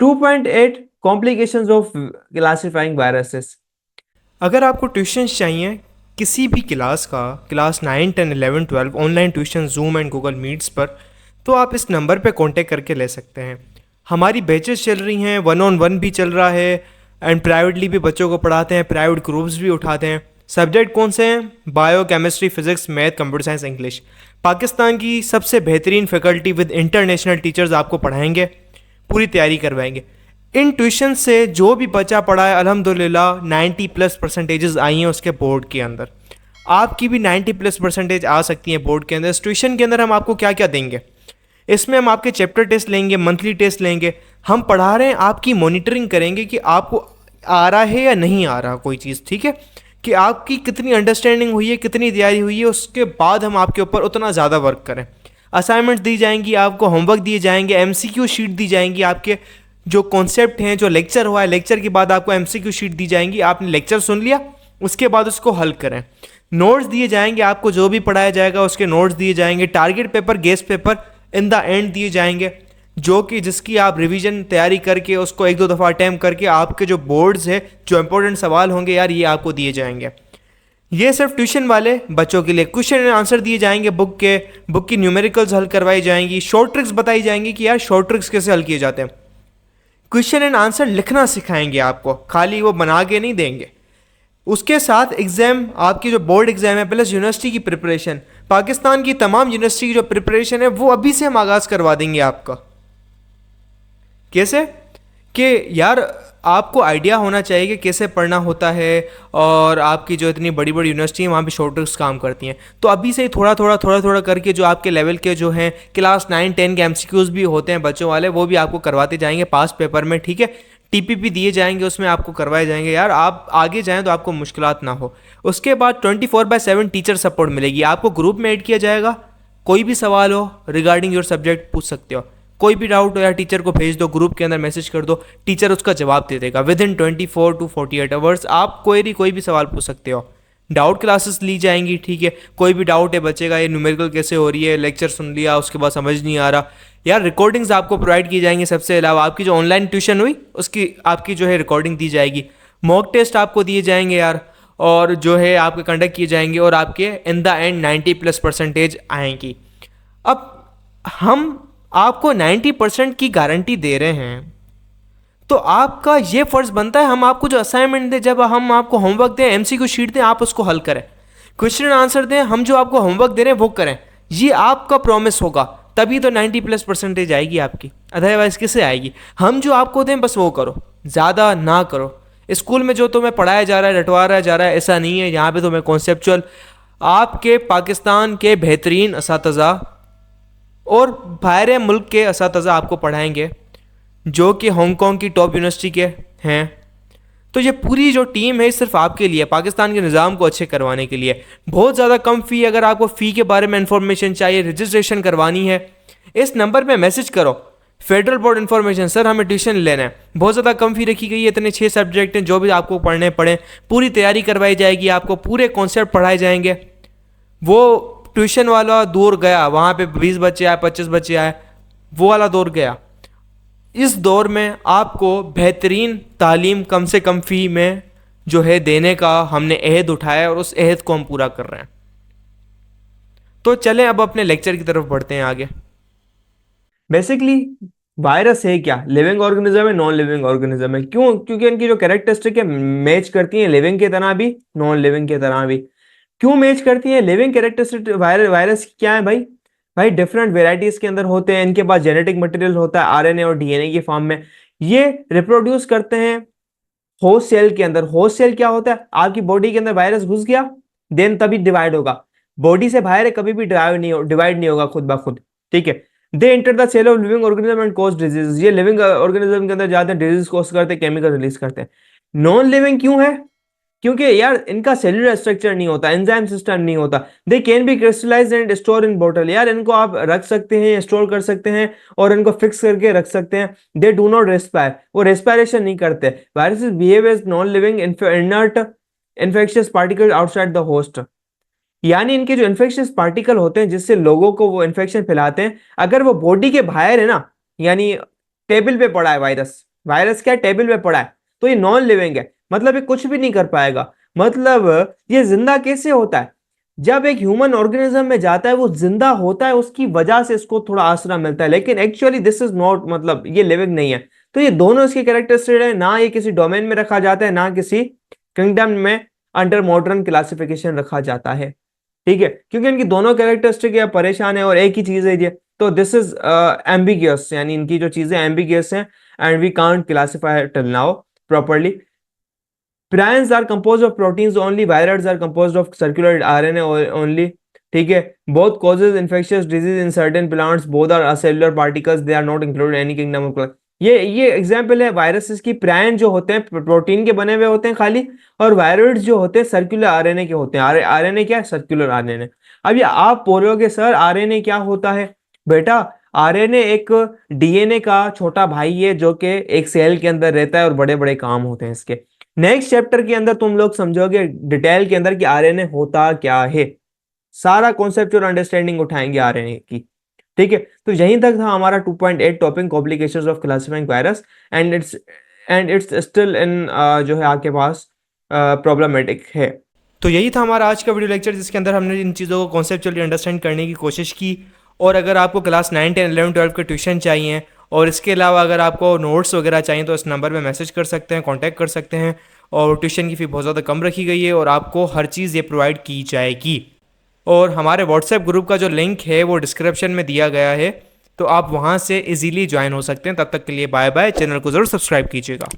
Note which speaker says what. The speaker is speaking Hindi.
Speaker 1: 2.8 कॉम्प्लिकेशंस ऑफ क्लासिफाइंग वायरसेस।
Speaker 2: अगर आपको ट्यूशन चाहिए किसी भी क्लास का, class 9, 10, 11, 12 online tuition zoom and Google meets पर, तो आप इस नंबर पे कांटेक्ट करके ले सकते हैं। हमारी बैचेस चल रही हैं, 1-on-1 भी चल रहा है एंड प्राइवेटली भी बच्चों को पढ़ाते हैं, प्राइवेट ग्रुप्स भी उठाते हैं। सब्जेक्ट कौन से हैं? Bio, chemistry, physics, math, computer science, English. Pakistan की सबसे बेहतरीन फैकल्टी विद इंटरनेशनल टीचर्स आपको पढ़ाएंगे, पूरी तैयारी करवाएंगे। इन ट्यूशन से जो भी बच्चा पढ़ा है अल्हम्दुलिल्लाह 90+ परसेंटेजेस आई हैं उसके बोर्ड के अंदर। आपकी भी 90+ परसेंटेज आ सकती है बोर्ड के अंदर। इस ट्यूशन के अंदर हम आपको क्या क्या देंगे? इसमें हम आपके चैप्टर टेस्ट लेंगे, मंथली टेस्ट लेंगे। हम पढ़ा रहे हैं, आपकी मॉनिटरिंग करेंगे कि आपको आ रहा है या नहीं आ रहा कोई चीज़, ठीक है, कि आपकी कितनी अंडरस्टैंडिंग हुई है, कितनी तैयारी हुई है। उसके बाद हम आपके ऊपर उतना ज़्यादा वर्क करें। असाइनमेंट्स दी जाएंगी, आपको होमवर्क दिए जाएंगे, एमसीक्यू शीट दी जाएंगी। आपके जो कॉन्सेप्ट हैं, जो लेक्चर हुआ है, लेक्चर के बाद आपको एमसीक्यू शीट दी जाएंगी। आपने लेक्चर सुन लिया, उसके बाद उसको हल करें। नोट्स दिए जाएंगे, आपको जो भी पढ़ाया जाएगा उसके नोट्स दिए जाएंगे। Target paper, guest paper in the end दिए जाएंगे, जो कि जिसकी आप रिवीजन तैयारी करके उसको एक दो दफ़ा अटैम्प्ट करके आपके जो बोर्ड्स है, जो इंपॉर्टेंट सवाल होंगे यार, ये आपको दिए जाएंगे। ये सिर्फ ट्यूशन वाले बच्चों के लिए। क्वेश्चन एंड आंसर दिए जाएंगे बुक के, बुक की न्यूमेरिकल्स हल करवाई जाएंगी। शॉर्ट ट्रिक्स बताई जाएंगी कि यार शॉर्ट ट्रिक्स कैसे हल किए जाते हैं। क्वेश्चन एंड आंसर लिखना सिखाएंगे आपको, खाली वो बना के नहीं देंगे। उसके साथ एग्जाम, आपकी जो बोर्ड एग्जाम है प्लस यूनिवर्सिटी की प्रिपरेशन, पाकिस्तान की तमाम यूनिवर्सिटी की जो प्रिपरेशन है वो अभी से हम आगाज़ करवा देंगे आपका। कैसे? कि यार आपको आइडिया होना चाहिए कि कैसे पढ़ना होता है। और आपकी जो इतनी बड़ी बड़ी यूनिवर्सिटी है वहाँ पे शॉर्ट ट्रिक्स काम करती हैं, तो अभी से ही थोड़ा थोड़ा करके जो आपके लेवल के जो हैं क्लास 9, 10 के एमसीक्यूज़ भी होते हैं बच्चों वाले, वो भी आपको करवाते जाएंगे पास पेपर में, ठीक है। टीपीपी दिए जाएंगे, उसमें आपको करवाए जाएंगे यार, आप आगे जाएं तो आपको मुश्किलात ना हो। उसके बाद 24/7 टीचर सपोर्ट मिलेगी आपको। ग्रुप में ऐड किया जाएगा, कोई भी सवाल हो रिगार्डिंग योर सब्जेक्ट पूछ सकते हो। कोई भी डाउट हो या टीचर को भेज दो, ग्रुप के अंदर मैसेज कर दो, टीचर उसका जवाब दे देगा विद इन 24 to 48 आवर्स। आप कोई भी सवाल पूछ सकते हो। डाउट क्लासेस ली जाएंगी, ठीक है। कोई भी डाउट है बच्चे का, ये न्यूमेरिकल कैसे हो रही है, लेक्चर सुन लिया उसके बाद समझ नहीं आ रहा, यार रिकॉर्डिंग्स आपको प्रोवाइड की जाएंगी। सबसे अलावा आपकी जो ऑनलाइन ट्यूशन हुई उसकी आपकी जो है रिकॉर्डिंग दी जाएगी। मॉक टेस्ट आपको दिए जाएंगे यार, और जो है आपके कंडक्ट किए जाएंगे, और आपके इन द एंड 90+ परसेंटेज आएंगी। अब हम आपको 90% की गारंटी दे रहे हैं, तो आपका ये फर्ज बनता है हम आपको जो असाइनमेंट दें, जब हम आपको होमवर्क दें, एमसीक्यू शीट दें, आप उसको हल करें। क्वेश्चन आंसर दें, हम जो आपको होमवर्क दे रहे हैं वो करें। ये आपका प्रॉमिस होगा, तभी तो 90+परसेंटेज आएगी आपकी, अदरवाइज किसे आएगी? हम जो आपको दें बस वो करो, ज़्यादा ना करो। स्कूल में जो तुम्हें पढ़ाया जा रहा है, रटवाया जा रहा है, ऐसा नहीं है। यहाँ पे तुम्हें कॉन्सेप्चुअल आपके पाकिस्तान के बेहतरीन असातिज़ा और बाहर मुल्क के असातिज़ा आपको पढ़ाएंगे, जो कि हांगकांग की टॉप यूनिवर्सिटी के हैं। तो ये पूरी जो टीम है सिर्फ आपके लिए, पाकिस्तान के निज़ाम को अच्छे करवाने के लिए। बहुत ज़्यादा कम फ़ी, अगर आपको फ़ी के बारे में इंफॉर्मेशन चाहिए, रजिस्ट्रेशन करवानी है, इस नंबर पे मैसेज करो। फेडरल बोर्ड इन्फॉर्मेशन, सर हमें ट्यूशन लेना है, बहुत ज़्यादा कम फ़ी रखी गई है, इतने 6 सब्जेक्ट हैं, जो भी आपको पढ़ने पड़े, पूरी तैयारी करवाई जाएगी, आपको पूरे कॉन्सेप्ट पढ़ाए जाएंगे। वो ट्यूशन वाला दौर गया, वहाँ पे 20 बच्चे आए, 25 बच्चे आए, वो वाला दौर गया। इस दौर में आपको बेहतरीन तालीम कम से कम फ़ी में जो है देने का हमने अहद उठाया है, और उस अहद को हम पूरा कर रहे हैं। तो चलें अब अपने लेक्चर की तरफ बढ़ते हैं आगे।
Speaker 1: बेसिकली वायरस है क्या? लिविंग ऑर्गेनिज्म है, नॉन लिविंग ऑर्गेनिज्म है? क्यों? क्योंकि इनकी जो कैरेक्टरिस्टिक है मैच करती है लिविंग की तरह भी, नॉन लिविंग की तरह भी। क्यों मैच करती है? लिविंग कैरेक्टरिस्टिक वायरस क्या है भाई? भाई डिफरेंट वेराइटीज के अंदर होते हैं, इनके पास जेनेटिक मटेरियल होता है आरएनए और डीएनए की फॉर्म में। ये रिप्रोड्यूस करते हैं होस्ट सेल के अंदर। होस्ट सेल क्या होता है? आपकी बॉडी के अंदर वायरस घुस गया, देन तभी डिवाइड होगा। बॉडी से बाहर है, कभी भी डिवाइड नहीं होगा खुद ब खुद, ठीक है। They enter the cell of living organism and cause disease. ये लिविंग ऑर्गेनिज्म के अंदर जाते हैं, डिजीज कॉज करते हैं, केमिकल रिलीज करते हैं। नॉन लिविंग क्यों है? क्योंकि यार इनका सेल्यूलर स्ट्रक्चर नहीं होता, एंजाइम सिस्टम नहीं होता। They can be crystallise and store in bottle. यार इनको आप रख सकते हैं, स्टोर कर सकते हैं, और इनको फिक्स करके रख सकते हैं। दे डू नॉट रेस्पायर, वो रेस्पायरेशन नहीं करते। Viruses behave as non living inert infectious particle outside the host. यानी इनके जो इन्फेक्शियस पार्टिकल होते हैं जिससे लोगों को वो इन्फेक्शन फैलाते हैं, अगर वो बॉडी के बाहर है ना, यानी टेबल पे पड़ा है वायरस, वायरस क्या है, टेबल पे पड़ा है, तो ये नॉन लिविंग है, मतलब ये कुछ भी नहीं कर पाएगा। मतलब ये जिंदा कैसे होता है, जब एक ह्यूमन ऑर्गेनिज्म में जाता है वो जिंदा होता है, उसकी वजह से इसको थोड़ा आसरा मिलता है, लेकिन एक्चुअली दिस इज नॉट, मतलब ये लिविंग नहीं है। तो ये दोनों इसके कैरेक्टरिस्टिक है, ना ये किसी डोमेन में रखा जाता है, ना किसी किंगडम में अंडर मॉडर्न क्लासिफिकेशन रखा जाता है, ठीक है, क्योंकि इनकी दोनों कैरेक्टरिस्टिक या परेशान है और एक ही चीज है ये। तो दिस इज एम्बिगियस, यानी इनकी जो चीजें एम्बिगियस हैं, and we can't classify till now properly. Prions are composed of proteins only. Viruses are composed of circular RNA only. ठीक है, both causes infectious disease in certain plants. Both are acellular particles. They are not included in any kingdom of plants. ये एग्जाम्पल है वायरसेस की। प्रायन जो होते हैं प्रोटीन के बने हुए होते हैं खाली, और वायरस जो होते हैं सर्कुलर आरएनए के होते हैं। आरएनए क्या है, सर्कुलर आरएनए। अब ये आप बोलोगे सर आरएनए क्या होता है, बेटा आरएनए एक डीएनए का छोटा भाई है जो कि एक सेल के अंदर रहता है और बड़े बड़े काम होते हैं इसके। नेक्स्ट चैप्टर के अंदर तुम लोग समझोगे डिटेल के अंदर कि आरएनए होता क्या है, सारा कॉन्सेप्चुअल अंडरस्टैंडिंग उठाएंगे आरएनए की, ठीक है। तो यहीं तक था हमारा 2.8 topic complications of classifying virus, and it's still in जो है आपके पास प्रॉब्लमेटिक है।
Speaker 2: तो यही था हमारा आज का वीडियो लेक्चर, जिसके अंदर हमने इन चीज़ों को कॉन्सेप्चुअली अंडरस्टैंड करने की कोशिश की। और अगर आपको क्लास 9, 10, 11, 12 के ट्यूशन चाहिए, और इसके अलावा अगर आपको नोट्स वगैरह चाहिए, तो इस नंबर पे मैसेज कर सकते हैं, कांटेक्ट कर सकते हैं। और ट्यूशन की फ़ी बहुत ज़्यादा कम रखी गई है और आपको हर चीज़ ये प्रोवाइड की जाएगी। और हमारे व्हाट्सएप ग्रुप का जो लिंक है वो डिस्क्रिप्शन में दिया गया है, तो आप वहाँ से इजीली ज्वाइन हो सकते हैं। तब तक के लिए बाय बाय। चैनल को ज़रूर सब्सक्राइब कीजिएगा।